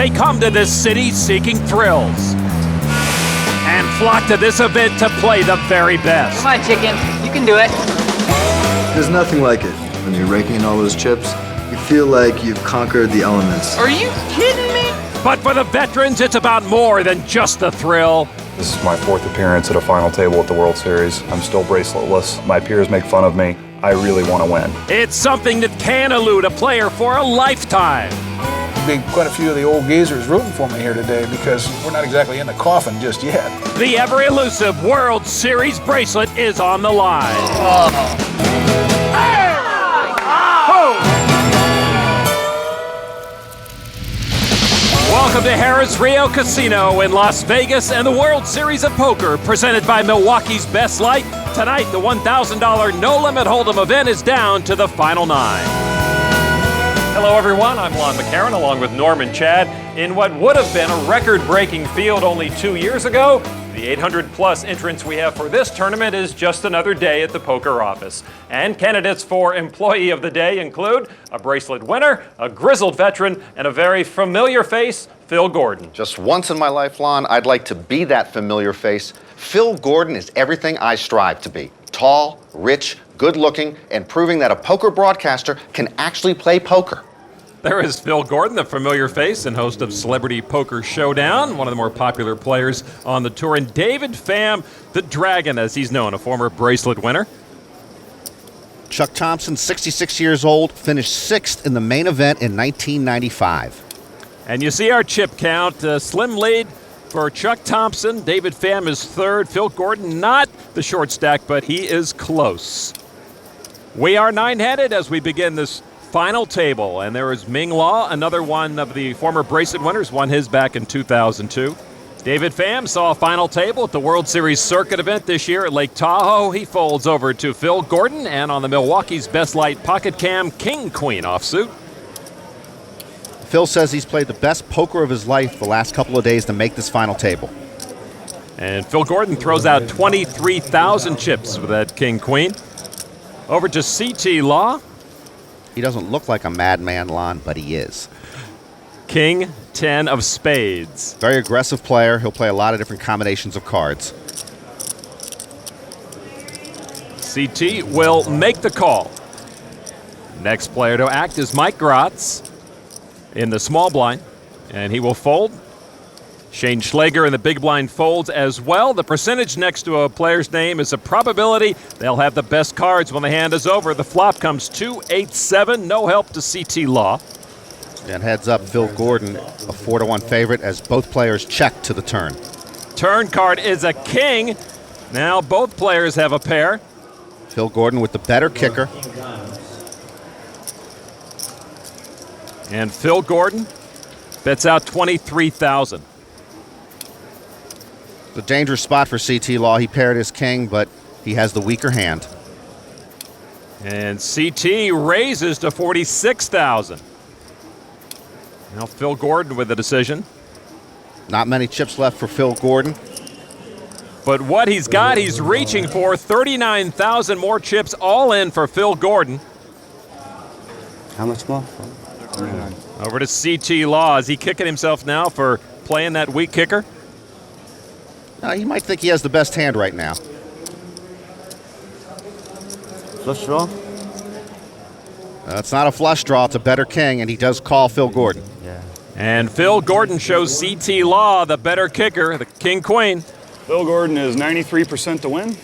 They come to this city seeking thrills and flock to this event to play the very best. Come on, chicken. You can do it. There's nothing like it. When you're raking in all those chips, you feel like you've conquered the elements. Are you kidding me? But for the veterans, it's about more than just the thrill. This is my 4th appearance at a final table at the World Series. I'm still braceletless. My peers make fun of me. I really want to win. It's something that can elude a player for a lifetime. Be quite a few of the old geezers rooting for me here today because we're not exactly in the coffin just yet. The ever-elusive World Series bracelet is on the line. Welcome to Harrah's Rio Casino in Las Vegas and the World Series of Poker, presented by Milwaukee's Best Light. Tonight, the $1,000 no-limit hold'em event is down to the final 9. Hello, everyone. I'm Lon McCarron, along with Norman Chad. In what would have been a record-breaking field only 2 years ago, the 800-plus entrants we have for this tournament is just another day at the poker office. And candidates for Employee of the Day include a bracelet winner, a grizzled veteran, and a very familiar face, Phil Gordon. Just once in my life, Lon, I'd like to be that familiar face. Phil Gordon is everything I strive to be. Tall, rich, good-looking, and proving that a poker broadcaster can actually play poker. There is Phil Gordon, the familiar face and host of Celebrity Poker Showdown, one of the more popular players on the tour, and David Pham, the Dragon, as he's known, a former bracelet winner. Chuck Thompson, 66 years old, finished 6th in the main event in 1995. And you see our chip count, slim lead for Chuck Thompson. David Pham is 3rd. Phil Gordon, not the short stack, but he is close. We are 9-headed as we begin this final table, and there is Meng Law, another one of the former bracelet winners, won his back in 2002. David Pham saw a final table at the World Series Circuit event this year at Lake Tahoe. He folds over to Phil Gordon, and on the Milwaukee's Best Light Pocket Cam King Queen offsuit. Phil says he's played the best poker of his life the last couple of days to make this final table. And Phil Gordon throws out 23,000 chips with that King Queen. Over to CT Law. He doesn't look like a madman, Lon, but he is. King 10 of spades. Very aggressive player. He'll play a lot of different combinations of cards. CT will make the call. Next player to act is Mike Gracz in the small blind, and he will fold. Shane Schleger in the big blind folds as well. The percentage next to a player's name is a probability. They'll have the best cards when the hand is over. The flop comes 2-8-7. No help to CT Law. And heads up, Phil Gordon, a 4-1 favorite as both players check to the turn. Turn card is a king. Now both players have a pair. Phil Gordon with the better kicker. And Phil Gordon bets out 23,000. It's a dangerous spot for CT Law. He paired his king, but he has the weaker hand. And CT raises to 46,000. Now Phil Gordon with the decision. Not many chips left for Phil Gordon. But what he's got, he's reaching for 39,000 more chips, all in for Phil Gordon. How much more? Over to CT Law. Is he kicking himself now for playing that weak kicker? He might think he has the best hand right now. Flush draw? It's not a flush draw. It's a better king, and he does call Phil Gordon. Yeah. And Phil Gordon shows CT Law the better kicker, the king-queen. Phil Gordon is 93% to win.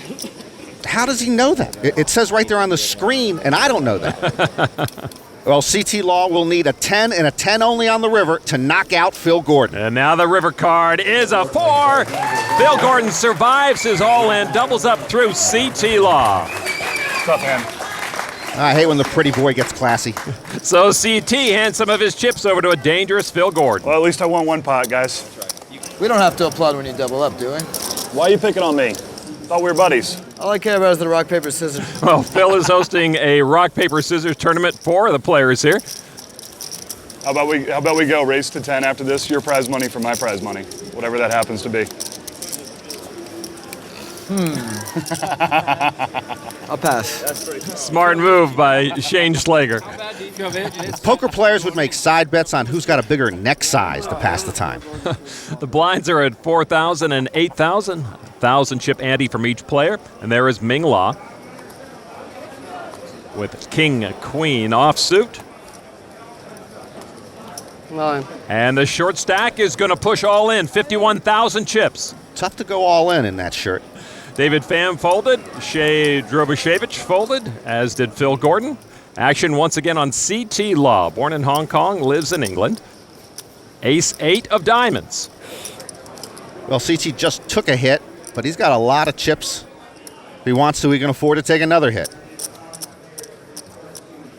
How does he know that? It says right there on the screen, and I don't know that. Well, CT Law will need a 10 and a 10 only on the river to knock out Phil Gordon. And now the river card is a 4. Phil Gordon survives his all-in, doubles up through CT Law. Tough hand. I hate when the pretty boy gets classy. So CT hands some of his chips over to a dangerous Phil Gordon. Well, at least I won one pot, guys. We don't have to applaud when you double up, do we? Why are you picking on me? Thought we were buddies. All I care about is the rock, paper, scissors. Well, Phil is hosting a rock, paper, scissors tournament for the players here. How about we go race to 10 after this? Your prize money for my prize money, whatever that happens to be. I'll pass. Smart move by Shane Schleger. Poker players would make side bets on who's got a bigger neck size to pass the time. The blinds are at 4,000 and 8,000. 1,000 chip ante from each player. And there is Meng La with King Queen offsuit. And the short stack is going to push all in, 51,000 chips. Tough to go all in that shirt. David Pham folded. Shae Drobushevich folded, as did Phil Gordon. Action once again on CT Law. Born in Hong Kong, lives in England. Ace-8 of diamonds. Well, CT just took a hit, but he's got a lot of chips. If he wants to, he can afford to take another hit.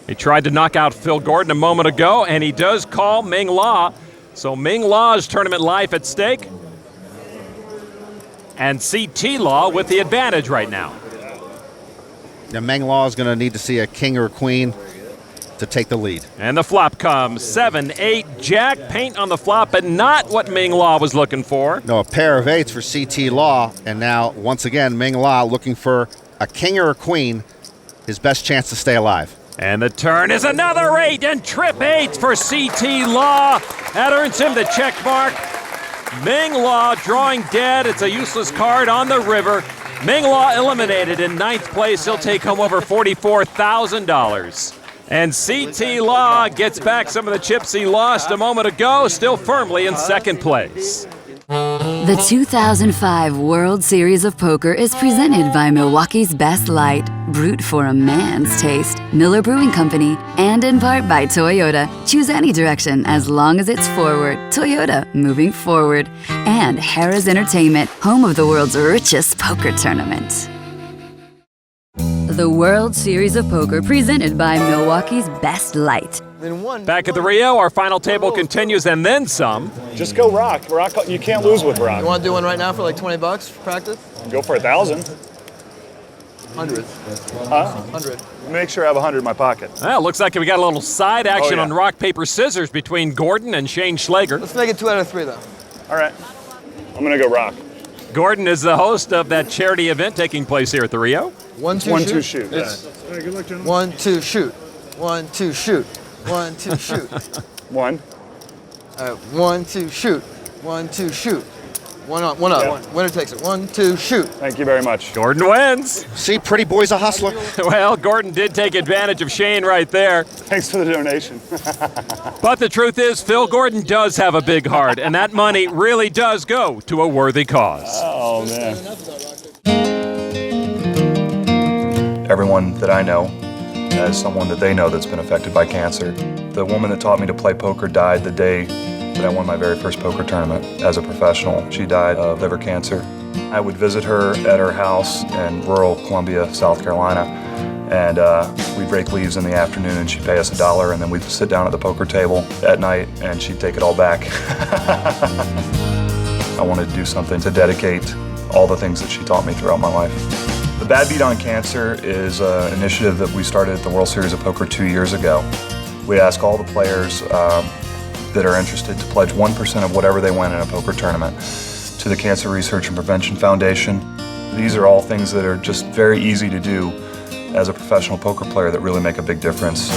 He tried to knock out Phil Gordon a moment ago, and he does call Meng La. So Meng La's tournament life at stake. And CT Law with the advantage right now. Now, Meng La is going to need to see a king or a queen to take the lead. And the flop comes 7-8 jack. Paint on the flop, but not what Meng La was looking for. No, a pair of eights for CT Law. And now, once again, Meng La looking for a king or a queen, his best chance to stay alive. And the turn is another 8 and trip 8 for CT Law. That earns him the check mark. Meng La drawing dead. It's a useless card on the river. Meng La eliminated in 9th place. He'll take home over $44,000. And CT Law gets back some of the chips he lost a moment ago, still firmly in 2nd place. The 2005 World Series of Poker is presented by Milwaukee's Best Light, brewed for a man's taste, Miller Brewing Company, and in part by Toyota. Choose any direction as long as it's forward. Toyota, moving forward. And Harrah's Entertainment, home of the world's richest poker tournament. The World Series of Poker presented by Milwaukee's Best Light. Back at the Rio, our final table continues and then some. Just go rock. Rock. You can't lose with rock. You want to do one right now for like $20 for practice? Go for 1,000. 100. Huh? 100. Make sure I have 100 in my pocket. Well, looks like we got a little side action yeah. on rock, paper, scissors between Gordon and Shane Schleger. Let's make it 2 out of 3, though. All right. I'm going to go rock. Gordon is the host of that charity event taking place here at the Rio. 1, 2, 1, shoot. 2, shoot. Yeah. Hey, good luck, gentlemen. 1, 2, shoot. 1, 2, shoot. 1, 2, shoot. 1. 1, 2, shoot. 1, 2, shoot. One up. Yeah. Winner takes it. 1, 2, shoot. Thank you very much. Gordon wins. See, pretty boy's a hustler. Well, Gordon did take advantage of Shane right there. Thanks for the donation. But the truth is, Phil Gordon does have a big heart, and that money really does go to a worthy cause. Oh, man. Everyone that I know has someone that they know that's been affected by cancer. The woman that taught me to play poker died the day that I won my very first poker tournament as a professional. She died of liver cancer. I would visit her at her house in rural Columbia, South Carolina, and we'd rake leaves in the afternoon and she'd pay us $1, and then we'd sit down at the poker table at night and she'd take it all back. I wanted to do something to dedicate all the things that she taught me throughout my life. The Bad Beat on Cancer is an initiative that we started at the World Series of Poker 2 years ago. We ask all the players that are interested to pledge 1% of whatever they win in a poker tournament to the Cancer Research and Prevention Foundation. These are all things that are just very easy to do as a professional poker player that really make a big difference.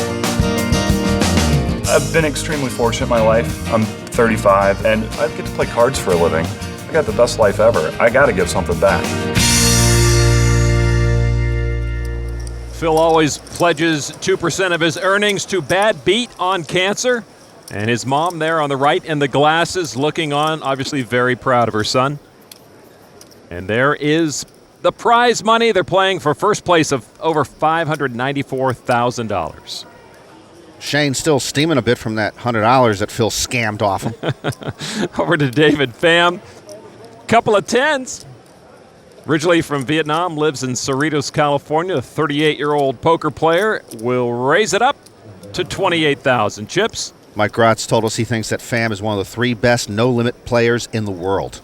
I've been extremely fortunate in my life. I'm 35 and I get to play cards for a living. I got the best life ever. I got to give something back. Phil always pledges 2% of his earnings to Bad Beat on Cancer. And his mom there on the right in the glasses looking on, obviously very proud of her son. And there is the prize money. They're playing for first place of over $594,000. Shane's still steaming a bit from that $100 that Phil scammed off him. Over to David Pham. Couple of tens. Originally from Vietnam, lives in Cerritos, California. A 38-year-old poker player will raise it up to 28,000 chips. Mike Gracz told us he thinks that Pham is one of the 3 best no-limit players in the world.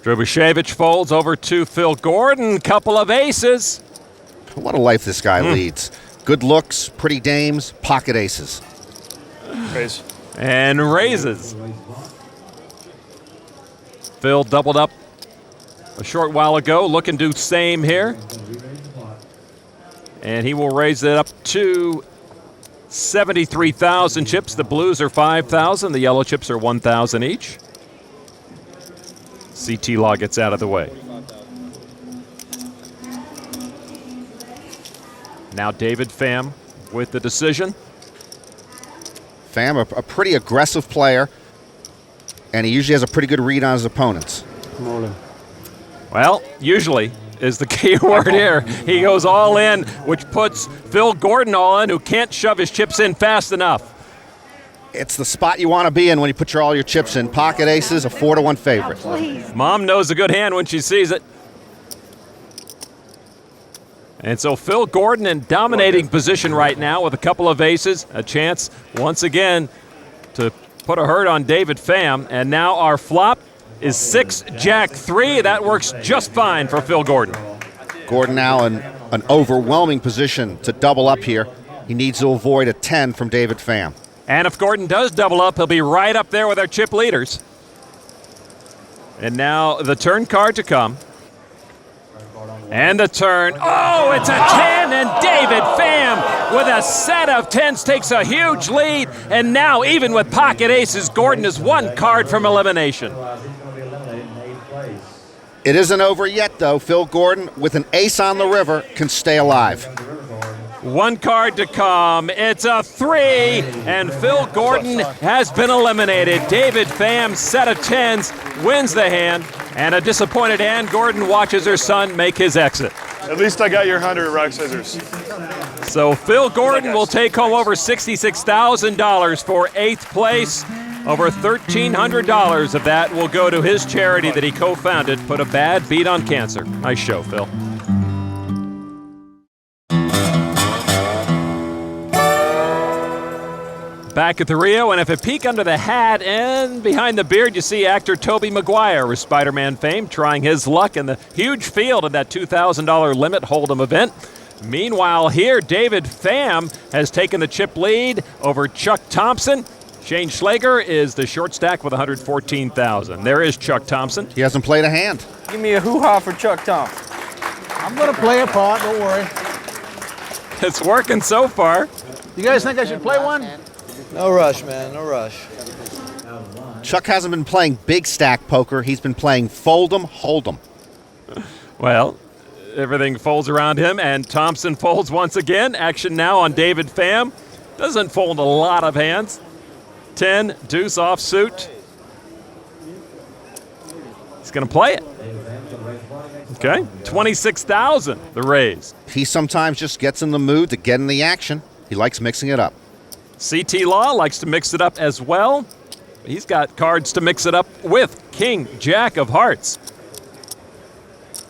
Drobushevich folds over to Phil Gordon. Couple of aces. What a life this guy leads. Good looks, pretty dames, pocket aces. Raise. And raises. Phil doubled up a short while ago. Looking to do same here. And he will raise it up to 73,000 chips. The blues are 5,000. The yellow chips are 1,000 each. CT Law gets out of the way. Now David Pham with the decision. Pham, a pretty aggressive player, and he usually has a pretty good read on his opponents. Well, usually is the key word here. He goes all in, which puts Phil Gordon all in, who can't shove his chips in fast enough. It's the spot you want to be in when you put all your chips in. Pocket aces, a 4-1 favorite. Mom knows a good hand when she sees it. And so Phil Gordon in dominating position right now with a couple of aces. A chance, once again, to put a hurt on David Pham. And now our flop is 6-Jack-3. That works just fine for Phil Gordon. Gordon now in an overwhelming position to double up here. He needs to avoid a 10 from David Pham. And if Gordon does double up, he'll be right up there with our chip leaders. And now the turn card to come. And the turn. Oh, it's a 10, and David Pham with a set of 10s takes a huge lead. And now, even with pocket aces, Gordon is one card from elimination. It isn't over yet, though. Phil Gordon, with an ace on the river, can stay alive. One card to come. It's a 3, and Phil Gordon has been eliminated. David Pham's set of 10s wins the hand, and a disappointed hand. Gordon watches her son make his exit. At least I got your 100 rock scissors. So Phil Gordon will take home over $66,000 for 8th place. Over $1,300 of that will go to his charity that he co-founded, Put a Bad Beat on Cancer. Nice show, Phil. Back at the Rio, and if a peek under the hat and behind the beard, you see actor Tobey Maguire with Spider-Man fame trying his luck in the huge field of that $2,000 limit hold'em event. Meanwhile, here, David Pham has taken the chip lead over Chuck Thompson. Shane Schleger is the short stack with $114,000. There is Chuck Thompson. He hasn't played a hand. Give me a hoo-ha for Chuck Thompson. I'm going to play a pot, don't worry. It's working so far. You guys think I should play one? No rush, man, no rush. Chuck hasn't been playing big stack poker. He's been playing fold'em, hold'em. Well, everything folds around him, and Thompson folds once again. Action now on David Pham. Doesn't fold a lot of hands. 10, deuce offsuit. He's going to play it. Okay, 26,000, the raise. He sometimes just gets in the mood to get in the action. He likes mixing it up. CT Law likes to mix it up as well. He's got cards to mix it up with. King, Jack of Hearts.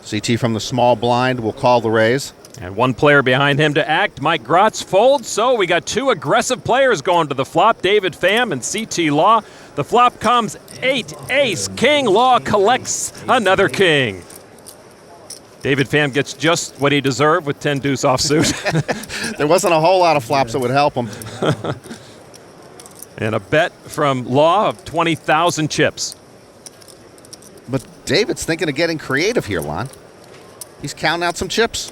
CT from the small blind will call the raise. And one player behind him to act. Mike Gracz folds. So we got two aggressive players going to the flop. David Pham and CT Law. The flop comes 8, ace, king. Law collects another king. David Pham gets just what he deserved with 10 deuce offsuit. There wasn't a whole lot of flops that would help him. And a bet from Law of 20,000 chips. But David's thinking of getting creative here, Lon. He's counting out some chips.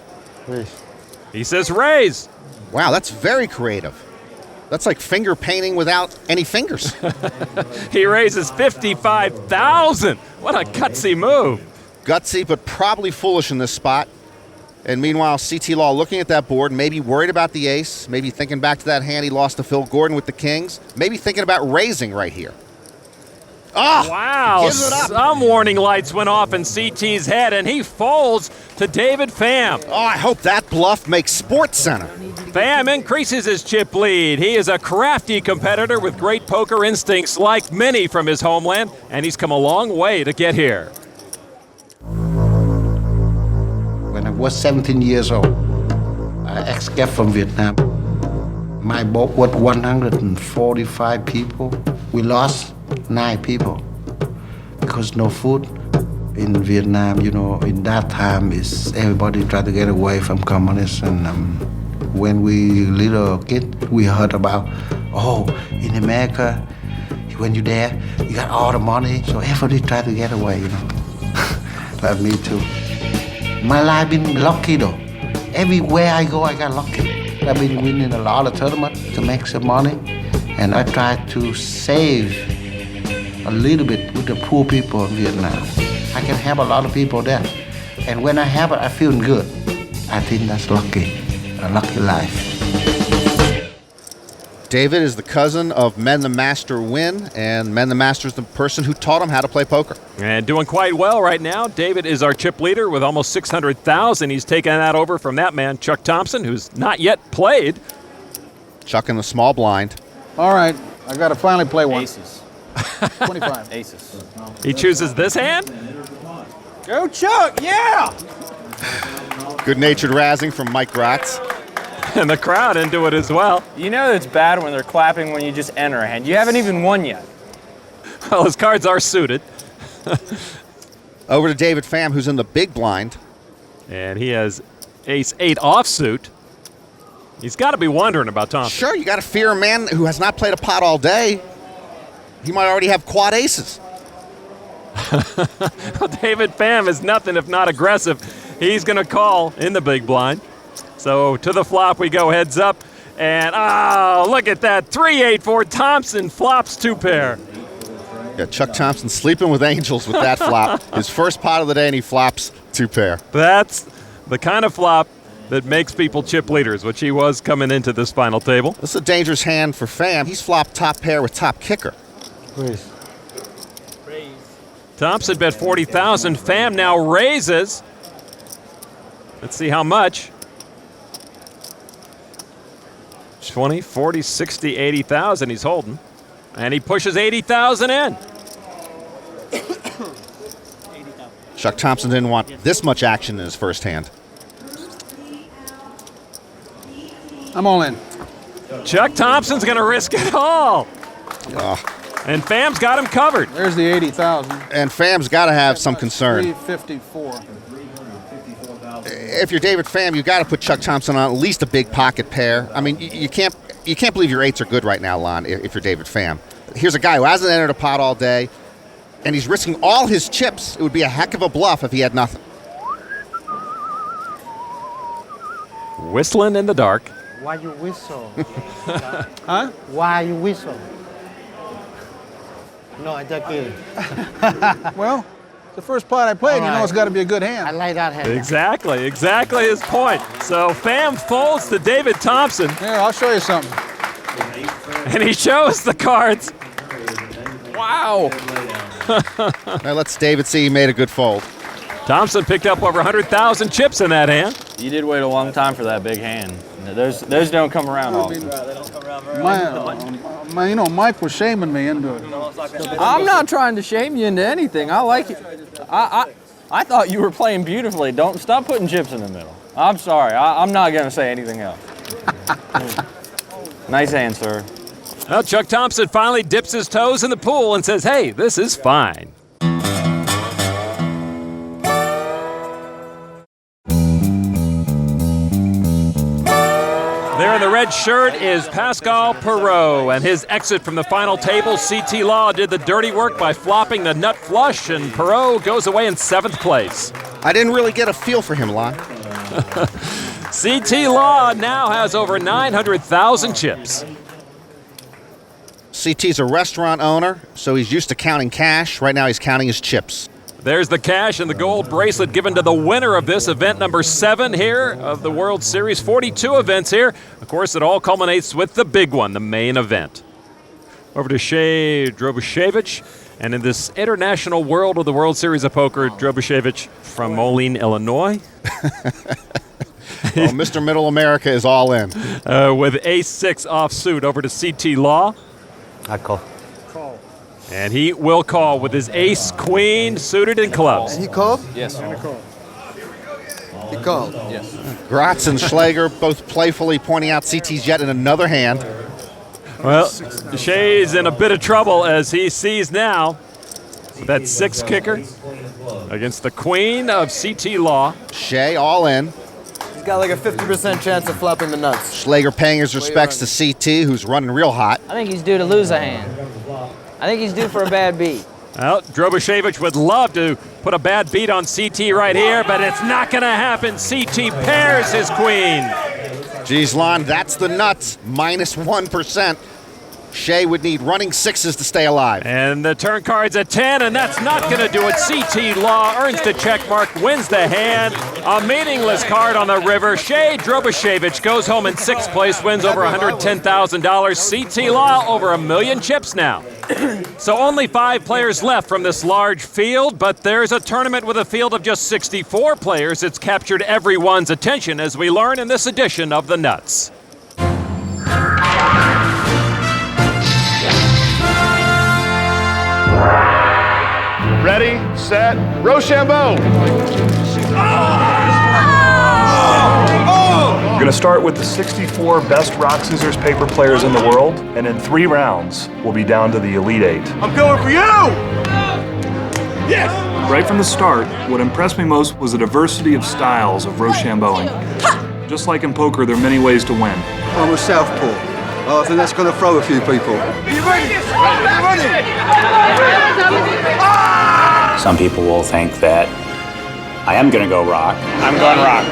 He says raise. Wow, that's very creative. That's like finger painting without any fingers. He raises 55,000. What a gutsy move. Gutsy, but probably foolish in this spot. And meanwhile, CT Law looking at that board, maybe worried about the ace, maybe thinking back to that hand he lost to Phil Gordon with the kings, maybe thinking about raising right here. Oh, wow, some warning lights went off in CT's head, and he folds to David Pham. Oh, I hope that bluff makes Sports Center. Pham increases his chip lead. He is a crafty competitor with great poker instincts like many from his homeland, and he's come a long way to get here. When I was 17 years old, I escaped from Vietnam. My boat was 145 people. We lost 9 people because no food. In Vietnam, you know, in that time, everybody tried to get away from communists. And when we little kid, we heard about, oh, in America, when you're there, you got all the money. So everybody tried to get away, you know. Like me too. My life been lucky though. Everywhere I go, I got lucky. I've been winning a lot of tournaments to make some money, and I try to save a little bit with the poor people in Vietnam. I can help a lot of people there. And when I have it, I feel good. I think that's lucky, a lucky life. David is the cousin of Meng the Master Win, and Meng the Master is the person who taught him how to play poker. And doing quite well right now. David is our chip leader with almost 600,000. He's taken that over from that man, Chuck Thompson, who's not yet played. Chuck in the small blind. All right, I got to finally play one. Aces. 25. Aces. He chooses this hand. Go Chuck, yeah! Good-natured razzing from Mike Gracz. And the crowd into it as well. You know it's bad when they're clapping when you just enter a hand. You haven't even won yet. Well, his cards are suited. Over to David Pham, who's in the big blind. And he has ace-8 offsuit. He's got to be wondering about Thompson. Sure, you got to fear a man who has not played a pot all day. He might already have quad aces. Well, David Pham is nothing if not aggressive. He's going to call in the big blind. So to the flop we go, heads up. And, oh, look at that. 3-8 for Thompson, flops 2-pair. Yeah, Chuck Thompson sleeping with angels with that flop. His first pot of the day, and he flops 2-pair. That's the kind of flop that makes people chip leaders, which he was coming into this final table. This is a dangerous hand for Pham. He's flopped top pair with top kicker. Please. Thompson bet 40,000. Pham now raises. Let's see how much. 20, 40, 60, 80,000 he's holding. And he pushes 80,000 in. Chuck Thompson didn't want this much action in his first hand. I'm all in. Chuck Thompson's going to risk it all. Oh. And Pham's got him covered. There's the 80,000. And Pham's got to have some concern. 354. If you're David Pham, you got to put Chuck Thompson on at least a big pocket pair. I mean, you can't believe your eights are good right now, Lon, if you're David Pham. Here's a guy who hasn't entered a pot all day, and he's risking all his chips. It would be a heck of a bluff if he had nothing. Whistling in the dark. Why you whistle? Huh? Why you whistle? No, I just kidding. Well, the first pot I played, you know it's got to be a good hand. I like that hand. Exactly his point. So Pham folds to David Thompson. Here, I'll show you something. And he shows the cards. Wow. Now let's David see he made a good fold. Thompson picked up over 100,000 chips in that hand. You did wait a long time for that big hand. Those don't come around often. Mike was shaming me into it. I'm not trying to shame you into anything. I like it. I thought you were playing beautifully. Don't stop putting chips in the middle. I'm sorry. I'm not going to say anything else. Nice hand, sir. Well, Chuck Thompson finally dips his toes in the pool and says, hey, this is fine. There in the red shirt is Pascal Perrault, and his exit from the final table. CT Law did the dirty work by flopping the nut flush, and Perrault goes away in 7th place. I didn't really get a feel for him, Lon. CT Law now has over 900,000 chips. CT's a restaurant owner, so he's used to counting cash. Right now he's counting his chips. There's the cash and the gold bracelet given to the winner of this event number 7 here of the World Series. 42 events here. Of course, it all culminates with the big one, the main event. Over to Shae Drobushevich. And in this international world of the World Series of Poker, Drobushevich from Moline, Illinois. Well, Mr. Middle America is all in. With ace-6 offsuit over to CT Law. I call. And he will call with his ace-queen suited in clubs. And he called? Yes. He called. Yes. Gratz and Schleger both playfully pointing out CT's yet in another hand. Well, Shae's in a bit of trouble as he sees now that 6 kicker against the queen of CT Law. Shae all in. He's got like a 50% chance of flopping the nuts. Schleger paying his respects to CT, who's running real hot. I think he's due to lose a hand. I think he's due for a bad beat. Well, Drobushevich would love to put a bad beat on CT right here, but it's not going to happen. CT pairs his queen. Geez, Lon, that's the nuts. Minus 1%. Shae would need running sixes to stay alive. And the turn card's at 10, and that's not going to do it. CT Law earns the check mark, wins the hand. A meaningless card on the river. Shae Drobushevich goes home in 6th place, wins over $110,000. CT Law over 1 million chips now. So only 5 players left from this large field, but there's a tournament with a field of just 64 players. It's captured everyone's attention, as we learn in this edition of The Nuts. Ready, set, Rochambeau. We're going to start with the 64 best rock, scissors, paper players in the world, and in 3 rounds, we'll be down to the Elite 8. I'm going for you! Yes! Right from the start, what impressed me most was the diversity of styles of Rochambeauing. Just like in poker, there are many ways to win. I'm a southpaw. I think that's going to throw a few people. Are you ready? Ready! Some people will think that I am going to go rock. I'm going rock.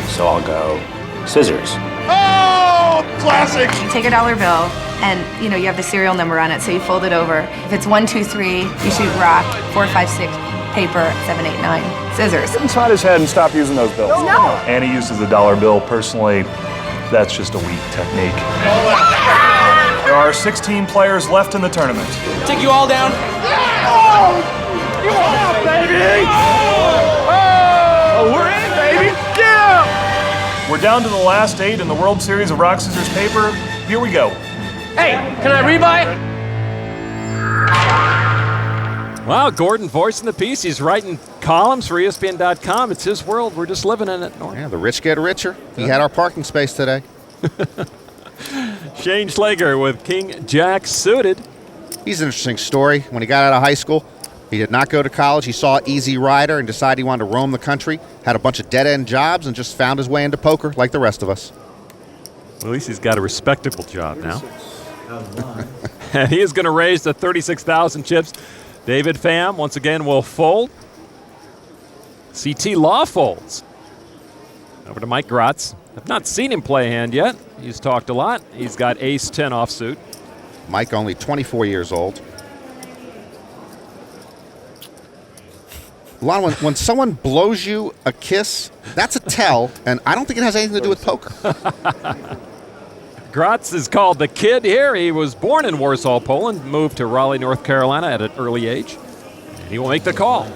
So I'll go scissors. Oh, classic! You take a $1 bill and you have the serial number on it, so you fold it over. If it's 1, 2, 3, you shoot rock. 4, 5, 6, paper. 7, 8, 9, scissors. Inside his head and stop using those bills. No. Annie uses the $1 bill. Personally, that's just a weak technique. There are 16 players left in the tournament. Take you all down. Yeah, baby! Oh, we're in, baby! Yeah! We're down to the last 8 in the World Series of Rock, Scissors, Paper. Here we go. Hey, can I rebuy? Wow, Gordon voicing the piece. He's writing columns for ESPN.com. It's his world. We're just living in it, Norm. Yeah, the rich get richer. He had our parking space today. Shane Schleger with King Jack suited. He's an interesting story. When he got out of high school, he did not go to college. He saw Easy Rider and decided he wanted to roam the country, had a bunch of dead-end jobs, and just found his way into poker like the rest of us. Well, at least he's got a respectable job now. And he is going to raise the 36,000 chips. David Pham, once again, will fold. CT Law folds. Over to Mike Gracz. I've not seen him play a hand yet. He's talked a lot. He's got ace-10 offsuit. Mike, only 24 years old. Lon, when someone blows you a kiss, that's a tell, and I don't think it has anything to do with poker. Gracz is called the Kid here. He was born in Warsaw, Poland, moved to Raleigh, North Carolina at an early age. And he will make the call.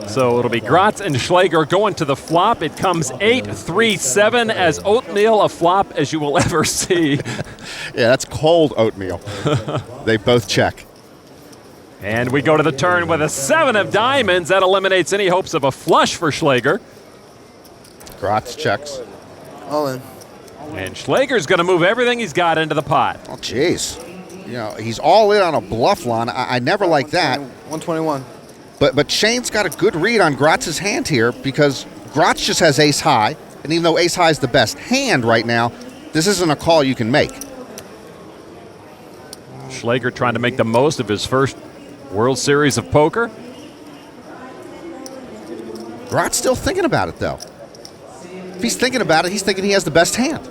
So it'll be Gracz and Schleger going to the flop. It comes 8-3-7, as oatmeal a flop as you will ever see. Yeah, that's cold oatmeal. They both check. And we go to the turn with a 7 of diamonds. That eliminates any hopes of a flush for Schleger. Gracz checks. All in. And Schleger's going to move everything he's got into the pot. Oh, jeez. He's all in on a bluff, Lon. I never like that. 121. But Shane's got a good read on Gratz's hand here, because Gracz just has ace high, and even though ace high is the best hand right now, this isn't a call you can make. Schleger trying to make the most of his first World Series of Poker. Gracz still thinking about it, though. If he's thinking about it, he's thinking he has the best hand.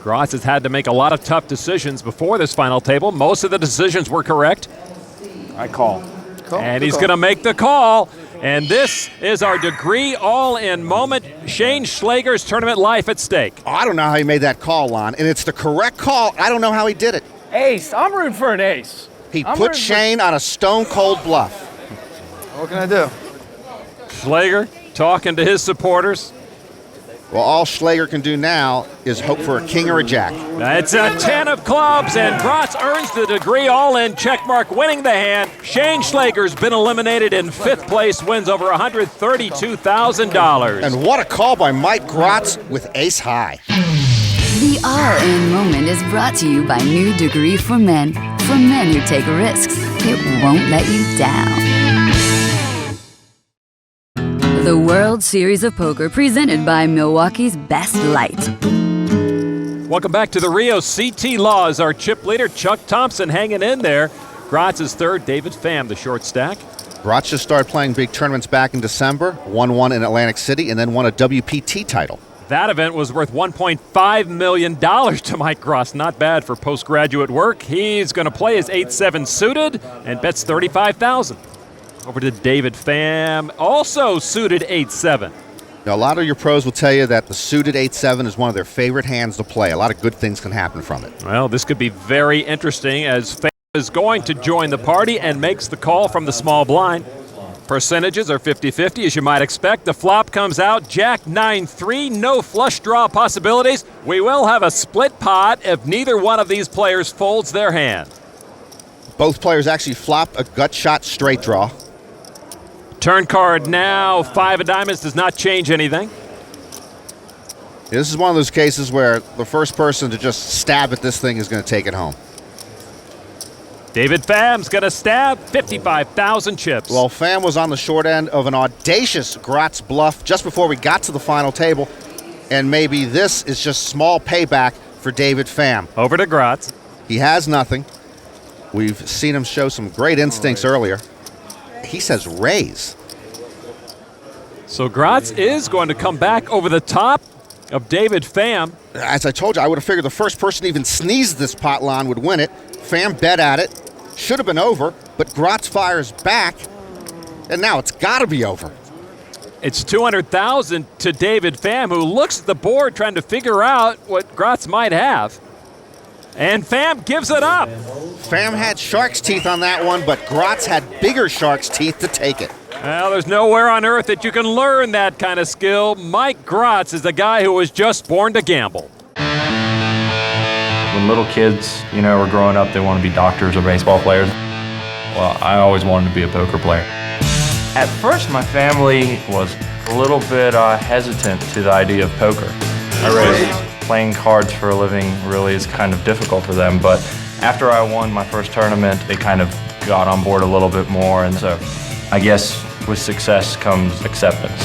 Gracz has had to make a lot of tough decisions before this final table. Most of the decisions were correct. I call. And he's going to make the call. And this is our degree all-in moment. Shane Schleger's tournament life at stake. Oh, I don't know how he made that call, Lon, and it's the correct call. I don't know how he did it. Ace. I'm rooting for an ace. He put Shane on a stone-cold bluff. What can I do? Schleger talking to his supporters. Well, all Schleger can do now is hope for a king or a jack. It's a 10 of clubs, and Gracz earns the degree all-in checkmark, winning the hand. Shane Schleger's been eliminated in 5th place, wins over $132,000. And what a call by Mike Gracz with ace high. The all-in moment is brought to you by New Degree for Men. For men who take risks, it won't let you down. The World Series of Poker presented by Milwaukee's Best Light. Welcome back to the Rio. CT Law is our chip leader. Chuck Thompson hanging in there. Grotz is third. David Pham, the short stack. Grotz just started playing big tournaments back in December, won one in Atlantic City, and then won a WPT title. That event was worth $1.5 million to Mike Grotz. Not bad for postgraduate work. He's going to play his 8-7 suited and bets $35,000. Over to David Pham, also suited 8-7. Now, a lot of your pros will tell you that the suited 8-7 is one of their favorite hands to play. A lot of good things can happen from it. Well, this could be very interesting as Pham is going to join the party and makes the call from the small blind. Percentages are 50-50, as you might expect. The flop comes out, Jack 9-3, no flush draw possibilities. We will have a split pot if neither one of these players folds their hand. Both players actually flop a gut shot straight draw. Turn card now, 5 of diamonds does not change anything. This is one of those cases where the first person to just stab at this thing is going to take it home. David Pham's going to stab 55,000 chips. Well, Pham was on the short end of an audacious Grotz bluff just before we got to the final table, and maybe this is just small payback for David Pham. Over to Grotz. He has nothing. We've seen him show some great instincts earlier. He says raise. So Grotz is going to come back over the top of David Pham. As I told you, I would have figured the first person to even sneeze this pot line would win it. Pham bet at it. Should have been over, but Grotz fires back, and now it's got to be over. It's 200,000 to David Pham, who looks at the board trying to figure out what Grotz might have. And Pham gives it up. Pham had shark's teeth on that one, but Grotz had bigger shark's teeth to take it. Well, there's nowhere on earth that you can learn that kind of skill. Mike Grotz is the guy who was just born to gamble. When little kids, were growing up, they want to be doctors or baseball players. Well, I always wanted to be a poker player. At first, my family was a little bit hesitant to the idea of poker. Playing cards for a living really is kind of difficult for them, but after I won my first tournament, they kind of got on board a little bit more, and so I guess with success comes acceptance.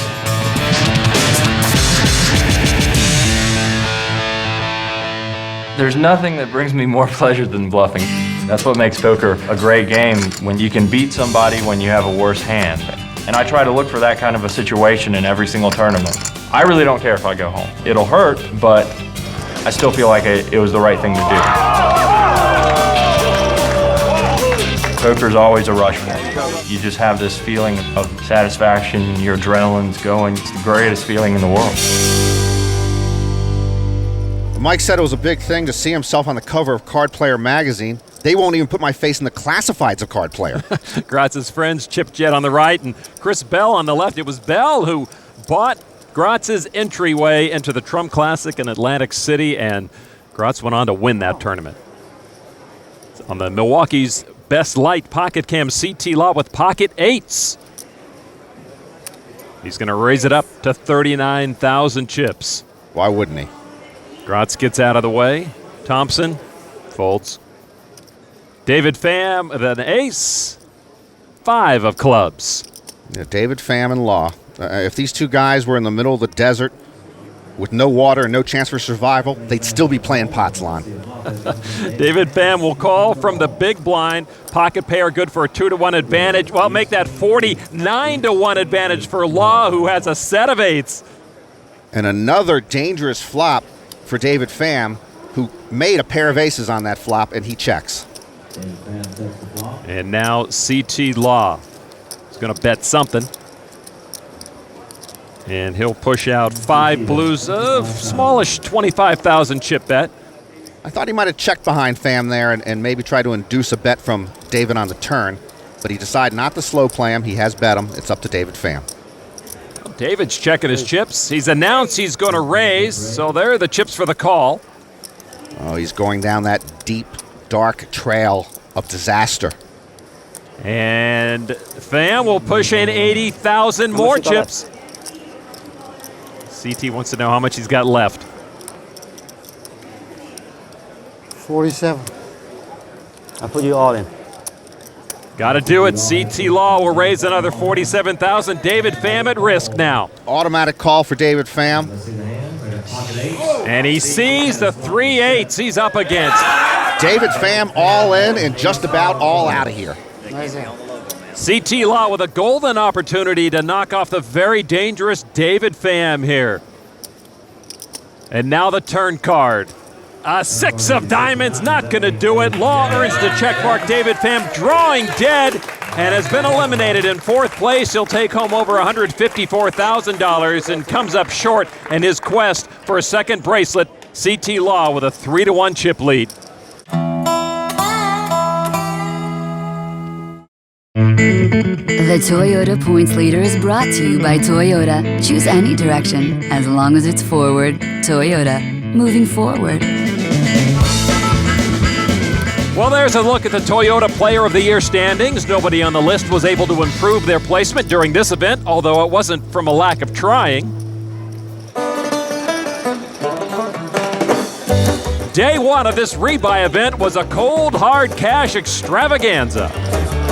There's nothing that brings me more pleasure than bluffing. That's what makes poker a great game, when you can beat somebody when you have a worse hand. And I try to look for that kind of a situation in every single tournament. I really don't care if I go home. It'll hurt, but I still feel like it was the right thing to do. Poker's always a rush for me. You just have this feeling of satisfaction, your adrenaline's going. It's the greatest feeling in the world. Mike said it was a big thing to see himself on the cover of Card Player magazine. They won't even put my face in the classifieds of Card Player. Grotz's friends, Chip Jett on the right and Chris Bell on the left. It was Bell who bought Grotz's entryway into the Trump Classic in Atlantic City, and Grotz went on to win that tournament. On the Milwaukee's Best Light Pocket Cam CT Law with pocket eights. He's going to raise it up to 39,000 chips. Why wouldn't he? Grotz gets out of the way. Thompson folds. David Pham, then ace. 5 of clubs. Yeah, David Pham and Law. If these two guys were in the middle of the desert with no water and no chance for survival, they'd still be playing pots, Lon. David Pham will call from the big blind. Pocket pair good for a 2-to-1 advantage. Well, make that 49-to-1 advantage for Law, who has a set of eights. And another dangerous flop for David Pham, who made a pair of aces on that flop, and he checks. And now CT Law is going to bet something. And he'll push out 5 blues of smallish 25,000 chip bet. I thought he might have checked behind Pham there and maybe tried to induce a bet from David on the turn, but he decided not to slow play him. He has bet him. It's up to David Pham. David's checking his chips. He's announced he's going to raise, so there are the chips for the call. Oh, he's going down that deep, dark trail of disaster. And Pham will push in 80,000 more chips. CT wants to know how much he's got left. 47. I put you all in. Got to do it. CT Law will raise another 47,000. David Pham at risk now. Automatic call for David Pham. And he sees the 3-8s he's up against. David Pham all in and just about all out of here. CT Law with a golden opportunity to knock off the very dangerous David Pham here. And now the turn card. A 6 of diamonds, not going to do it. Law earns the check mark. David Pham drawing dead and has been eliminated in 4th place. He'll take home over $154,000 and comes up short in his quest for a second bracelet. CT Law with a 3-1 chip lead. The Toyota Points Leader is brought to you by Toyota. Choose any direction, as long as it's forward. Toyota, moving forward. Well, there's a look at the Toyota Player of the Year standings. Nobody on the list was able to improve their placement during this event, although it wasn't from a lack of trying. Day one of this Rebuy event was a cold, hard cash extravaganza.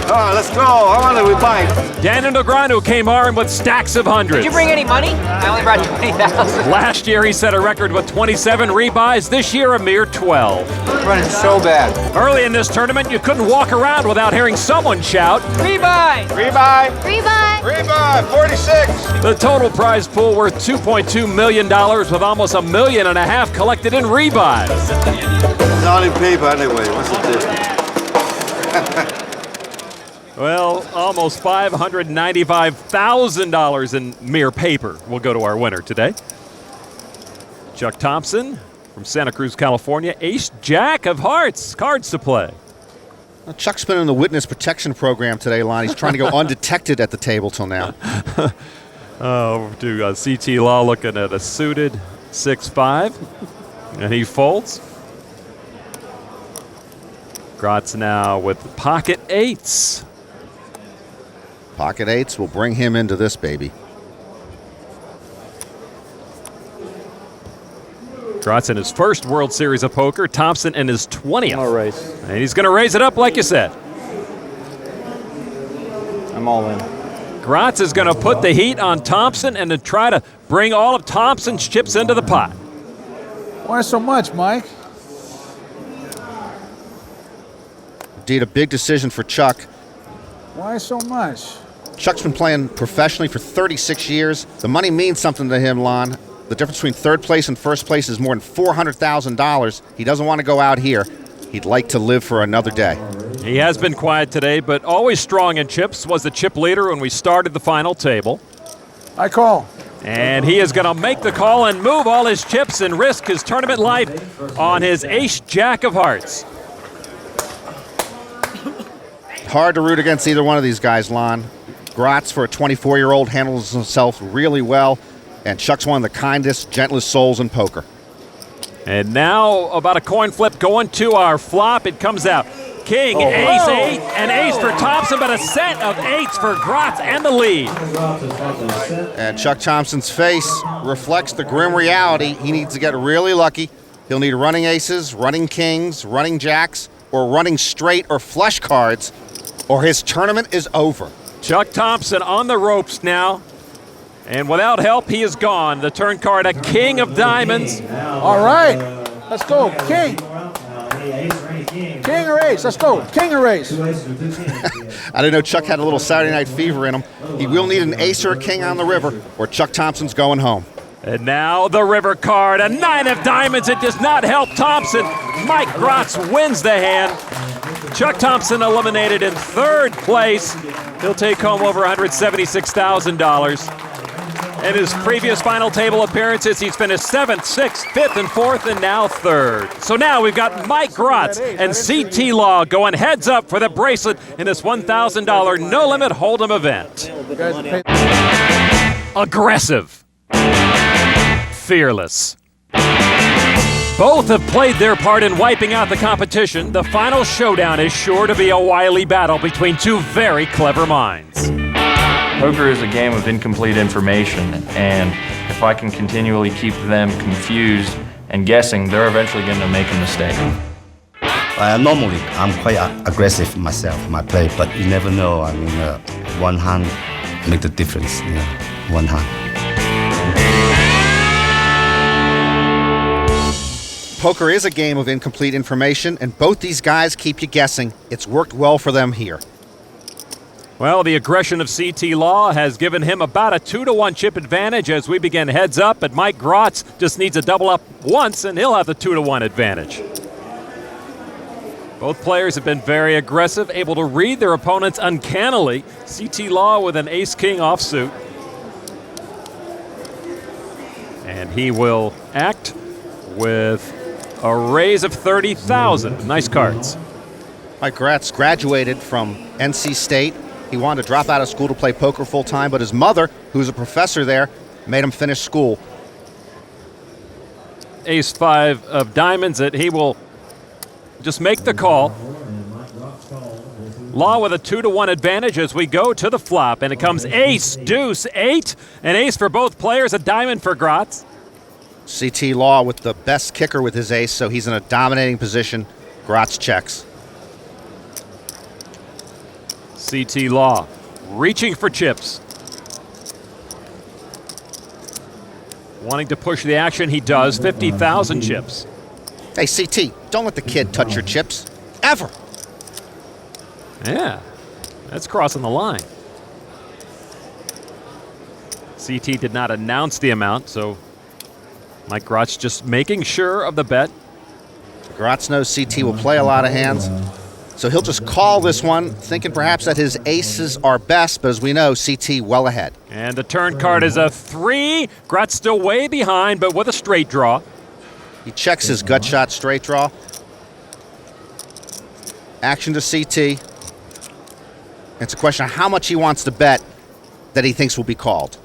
All right, let's go. I want to Rebuy. Daniel Negreanu came armed with stacks of hundreds. Did you bring any money? I only brought 20,000. Last year he set a record with 27 rebuys. This year a mere 12. Running so bad. Early in this tournament, you couldn't walk around without hearing someone shout, Rebuy! Rebuy. Rebuy! Rebuy. 46. The total prize pool worth $2.2 million with almost $1.5 million collected in rebuys. It's only paper anyway. What's the difference? Well, almost $595,000 in mere paper will go to our winner today. Chuck Thompson from Santa Cruz, California. Ace Jack of hearts. Cards to play. Well, Chuck's been in the witness protection program today, Lon. He's trying to go undetected at the table till now. Over to CT Law looking at a suited 6-5. And he folds. Grotz now with pocket 8s. Pocket 8s will bring him into this baby. Grotz in his first World Series of Poker. Thompson in his 20th. I'll raise. And he's going to raise it up like you said. I'm all in. Grotz is going to put the heat on Thompson and to try to bring all of Thompson's chips into the pot. Why so much, Mike? Indeed, a big decision for Chuck. Why so much? Chuck's been playing professionally for 36 years. The money means something to him, Lon. The difference between 3rd place and 1st place is more than $400,000. He doesn't want to go out here. He'd like to live for another day. He has been quiet today, but always strong in chips. Was the chip leader when we started the final table. I call. And he is going to make the call and move all his chips and risk his tournament life on his Ace Jack of hearts. Hard to root against either one of these guys, Lon. Grotz, for a 24-year-old, handles himself really well, and Chuck's one of the kindest, gentlest souls in poker. And now about a coin flip going to our flop. It comes out King, Ace, 8, and Ace for Thompson, but a set of 8s for Grotz and the lead. And Chuck Thompson's face reflects the grim reality. He needs to get really lucky. He'll need running aces, running kings, running jacks, or running straight or flush cards, or his tournament is over. Chuck Thompson on the ropes now. And without help, he is gone. The turn card, a king of diamonds. All right. Let's go. King. King or ace. Let's go. King or ace. I didn't know Chuck had a little Saturday night fever in him. He will need an ace or a king on the river, or Chuck Thompson's going home. And now the river card, a 9 of diamonds. It does not help Thompson. Mike Grotz wins the hand. Chuck Thompson eliminated in 3rd place. He'll take home over $176,000. In his previous final table appearances, he's finished 7th, 6th, 5th, and 4th, and now 3rd. So now we've got Mike Grotz and CT Law going heads up for the bracelet in this $1,000 no-limit hold'em event. Aggressive. Fearless. Both have played their part in wiping out the competition. The final showdown is sure to be a wily battle between two very clever minds. Poker is a game of incomplete information, and if I can continually keep them confused and guessing, they're eventually going to make a mistake. Normally, I'm quite aggressive myself, my play, but you never know. I mean, one hand make the difference, one hand. poker is a game of incomplete information, and both these guys keep you guessing. It's worked well for them here. Well, the aggression of CT Law has given him about a 2-to-1 chip advantage as we begin heads up, but Mike Gracz just needs a double up once, and he'll have the 2-to-1 advantage. Both players have been very aggressive, able to read their opponents uncannily. CT Law with an ace-king offsuit. And he will act with a raise of 30,000. Nice cards. Mike Gracz graduated from NC State. He wanted to drop out of school to play poker full-time, but his mother, who's a professor there, made him finish school. Ace-5 of diamonds that he will just make the call. Law with a 2-to-1 advantage as we go to the flop, and it comes ace, deuce, 8. An ace for both players, a diamond for Gracz. CT Law with the best kicker with his ace, so he's in a dominating position. Gracz checks. CT Law reaching for chips. Wanting to push the action, he does. 50,000 chips. Hey, CT, don't let the kid touch your chips. Ever. Yeah, that's crossing the line. CT did not announce the amount, so Mike Gracz just making sure of the bet. Gracz knows CT will play a lot of hands, so he'll just call this one, thinking perhaps that his aces are best, but as we know, CT well ahead. And the turn card is a 3. Gracz still way behind, but with a straight draw. He checks his gut shot straight draw. Action to CT. It's a question of how much he wants to bet that he thinks will be called.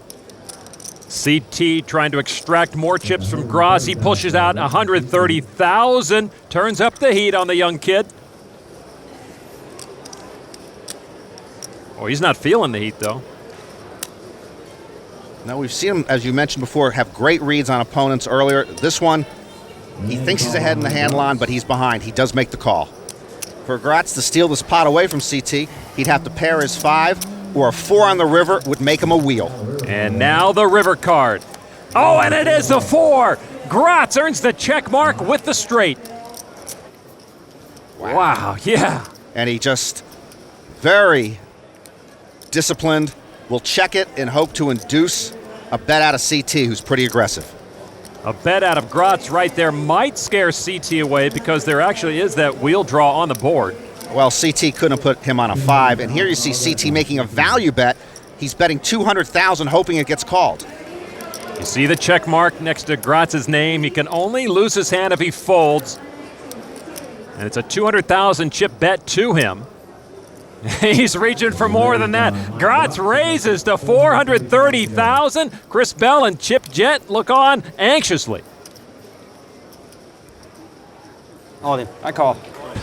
CT trying to extract more chips from Gracz. He pushes out 130,000. Turns up the heat on the young kid. Oh, he's not feeling the heat, though. Now, we've seen him, as you mentioned before, have great reads on opponents earlier. This one, he thinks he's ahead in the handle on, but he's behind. He does make the call. For Gracz to steal this pot away from CT, he'd have to pair his 5, or a 4 on the river would make him a wheel. And now the river card. Oh, and it is a 4. Gracz earns the check mark with the straight. Wow, yeah. And he just very disciplined, will check it and hope to induce a bet out of CT, who's pretty aggressive. A bet out of Gracz right there might scare CT away because there actually is that wheel draw on the board. Well, CT couldn't put him on a 5, and here you see CT making a value bet. He's betting 200,000, hoping it gets called. You see the check mark next to Gratz's name. He can only lose his hand if he folds. And it's a 200,000 chip bet to him. He's reaching for more than that. Gracz raises to 430,000. Chris Bell and Chip Jet look on anxiously. All in. I call.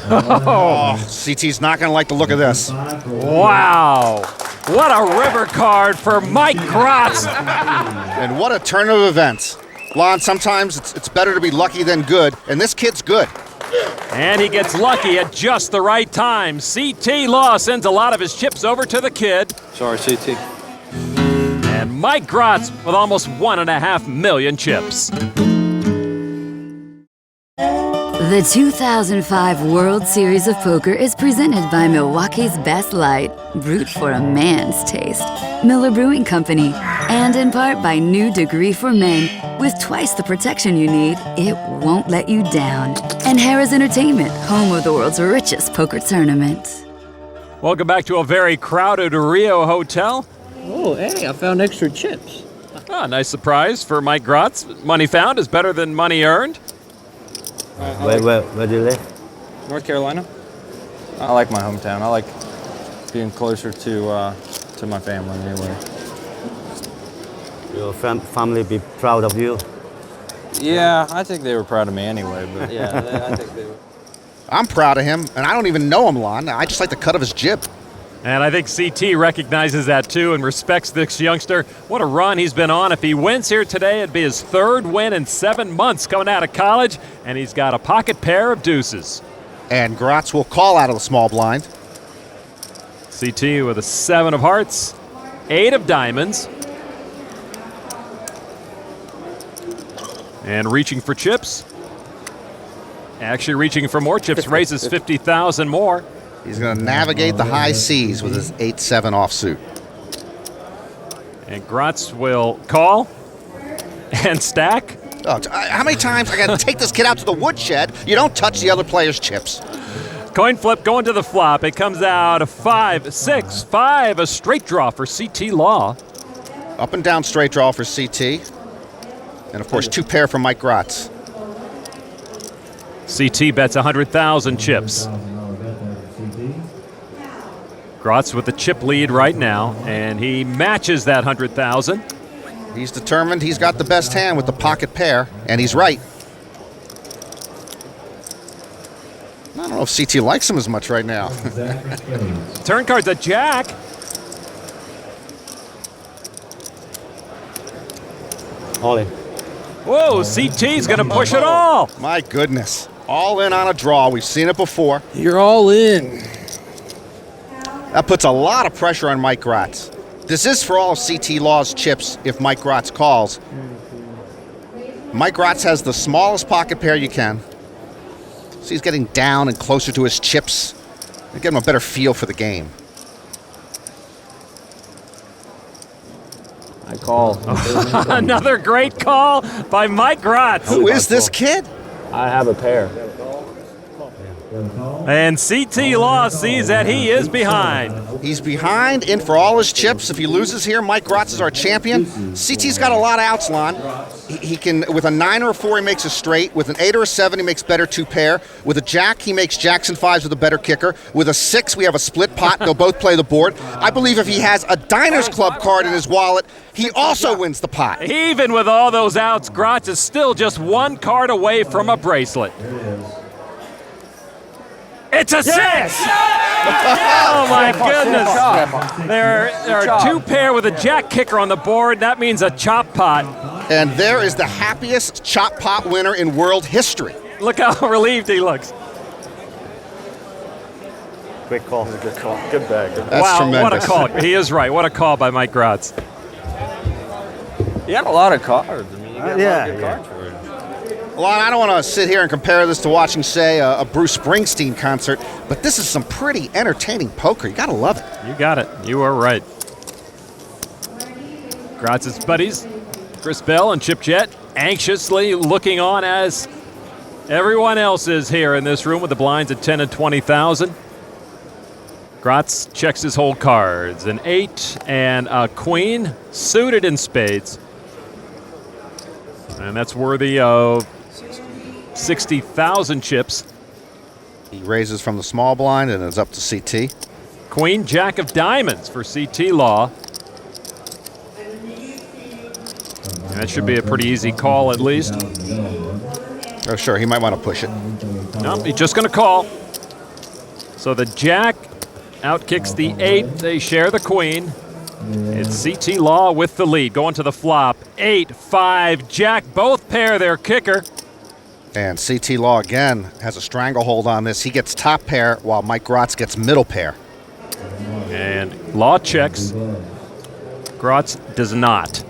Oh, CT's not going to like the look of this. Wow. What a river card for Mike Gracz. And what a turn of events. Lon, sometimes it's better to be lucky than good, and this kid's good. And he gets lucky at just the right time. CT Law sends a lot of his chips over to the kid. Sorry, CT. And Mike Gracz with almost 1.5 million chips. The 2005 World Series of Poker is presented by Milwaukee's Best Light, brewed for a man's taste, Miller Brewing Company, and in part by New Degree for Men. With twice the protection you need, it won't let you down. And Harrah's Entertainment, home of the world's richest poker tournament. Welcome back to a very crowded Rio hotel. Oh, hey, I found extra chips. Ah, nice surprise for Mike Gracz. Money found is better than money earned. Where do you live? North Carolina. I like my hometown. I like being closer to my family anyway. Your family be proud of you? Yeah, I think they were proud of me anyway. But Yeah, I think they were. I'm proud of him, and I don't even know him, Lon. I just like the cut of his jib. And I think CT recognizes that too and respects this youngster. What a run he's been on. If he wins here today, it'd be his 3rd win in 7 months coming out of college, and he's got a pocket pair of deuces. And Gracz will call out of the small blind. CT with a 7 of hearts, 8 of diamonds. And reaching for chips. Actually reaching for more chips, raises 50,000 more. He's going to navigate the high seas with his 8-7 offsuit. And Gracz will call and stack. Oh, how many times I got to take this kid out to the woodshed? You don't touch the other player's chips. Coin flip going to the flop. It comes out a 5, 6, 5, a straight draw for CT Law. Up and down straight draw for CT. And of course, 2 pair for Mike Gracz. CT bets 100,000 chips. Gracz with the chip lead right now, and he matches that 100,000. He's determined he's got the best hand with the pocket pair, and he's right. I don't know if CT likes him as much right now. Turn card's a jack. All in. Whoa, CT's going to push it all. My goodness. All in on a draw. We've seen it before. You're all in. That puts a lot of pressure on Mike Gracz. This is for all of CT Law's chips if Mike Gracz calls. Mike Gracz has the smallest pocket pair you can. So he's getting down and closer to his chips. They give him a better feel for the game. I call. Another great call by Mike Gracz. Who is this kid? I have a pair. And CT Law sees that he is behind. He's behind in for all his chips. If he loses here, Mike Gracz is our champion. CT's got a lot of outs, Lon. He can, with a 9 or a 4, he makes a straight. With an 8 or a 7, he makes better 2 pair. With a jack, he makes jacks and 5s with a better kicker. With a 6, we have a split pot. They'll both play the board. I believe if he has a Diners Club card in his wallet, he also wins the pot. Even with all those outs, Gracz is still just 1 card away from a bracelet. It's a 6! Oh my goodness! There are 2 pair with a jack kicker on the board. That means a chop pot. And there is the happiest chop pot winner in world history. Look how relieved he looks. Great call. Good call. Good bag. That's wow, tremendous. What a call. He is right. What a call by Mike Gracz. You had a lot of cards. I mean, you got a lot of good cards for it. Lon, I don't want to sit here and compare this to watching, say, a Bruce Springsteen concert, but this is some pretty entertaining poker. You got to love it. You got it. You are right. Gratz's buddies, Chris Bell and Chip Jett, anxiously looking on as everyone else is here in this room with the blinds at 10 and 20,000. Gracz checks his whole cards. An 8 and a queen, suited in spades. And that's worthy of 60,000 chips. He raises from the small blind and it's up to CT. Queen, jack of diamonds for CT Law. And that should be a pretty easy call at least. Oh, sure, he might want to push it. No, he's just going to call. So the jack outkicks the 8. They share the queen. It's CT Law with the lead. Going to the flop. 8, 5, jack. Both pair their kicker. And CT Law again has a stranglehold on this. He gets top pair while Mike Gracz gets middle pair. And Law checks. Gracz does not.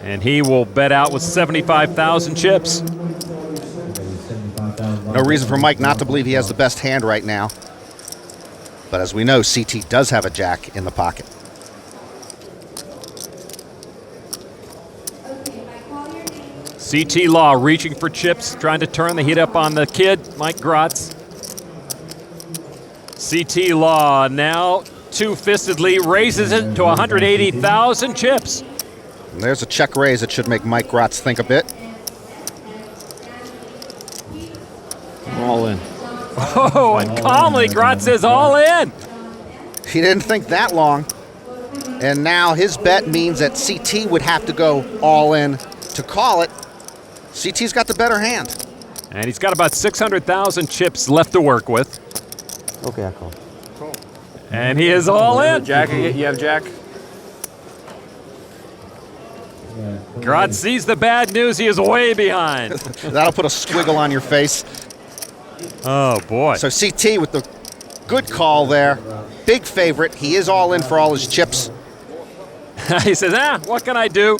And he will bet out with 75,000 chips. No reason for Mike not to believe he has the best hand right now. But as we know, CT does have a jack in the pocket. CT Law reaching for chips, trying to turn the heat up on the kid, Mike Gracz. CT Law now two-fistedly raises it to 180,000 chips. And there's a check raise that should make Mike Gracz think a bit. All in. Oh, and calmly Gracz is all in. He didn't think that long. And now his bet means that CT would have to go all in to call it. CT's got the better hand. And he's got about 600,000 chips left to work with. Okay, I call. And he is all in. Jack, you have jack? Gracz sees the bad news. He is way behind. That'll put a squiggle on your face. Oh, boy. So CT with the good call there. Big favorite. He is all in for all his chips. He says, what can I do?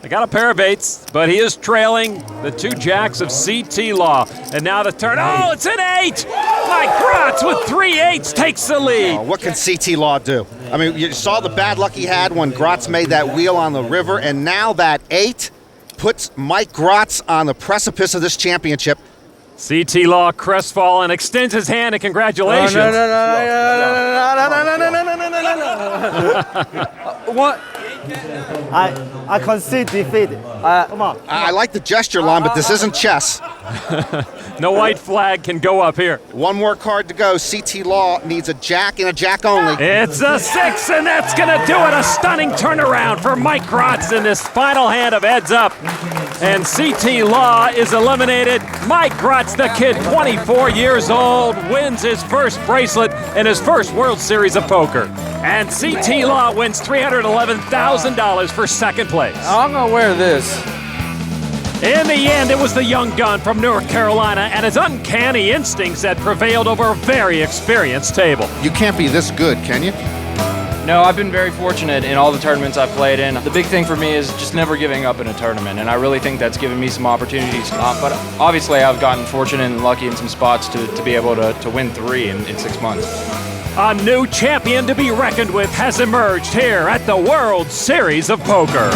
They got a pair of 8s, but he is trailing the 2 jacks of CT Law. And now the turn. Oh, it's an 8! Mike Gracz with 3 8s takes the lead. Oh, what can CT Law do? I mean, you saw the bad luck he had when Gracz made that wheel on the river, and now that 8 puts Mike Gracz on the precipice of this championship. CT Law crestfallen, extends his hand, and congratulations. What? I concede defeat. Come on. I like the gesture line, but this isn't chess. No white flag can go up here. One more card to go. CT Law needs a jack and a jack only. It's a 6, and that's going to do it. A stunning turnaround for Mike Gracz in this final hand of heads up. And CT Law is eliminated. Mike Gracz, the kid, 24 years old, wins his first bracelet in his first World Series of Poker. And CT Law wins $311,000 for second place. I'm going to wear this. In the end, it was the young gun from North Carolina and his uncanny instincts that prevailed over a very experienced table. You can't be this good, can you? No, I've been very fortunate in all the tournaments I've played in. The big thing for me is just never giving up in a tournament, and I really think that's given me some opportunities. But obviously, I've gotten fortunate and lucky in some spots to be able to win 3 in 6 months. A new champion to be reckoned with has emerged here at the World Series of Poker.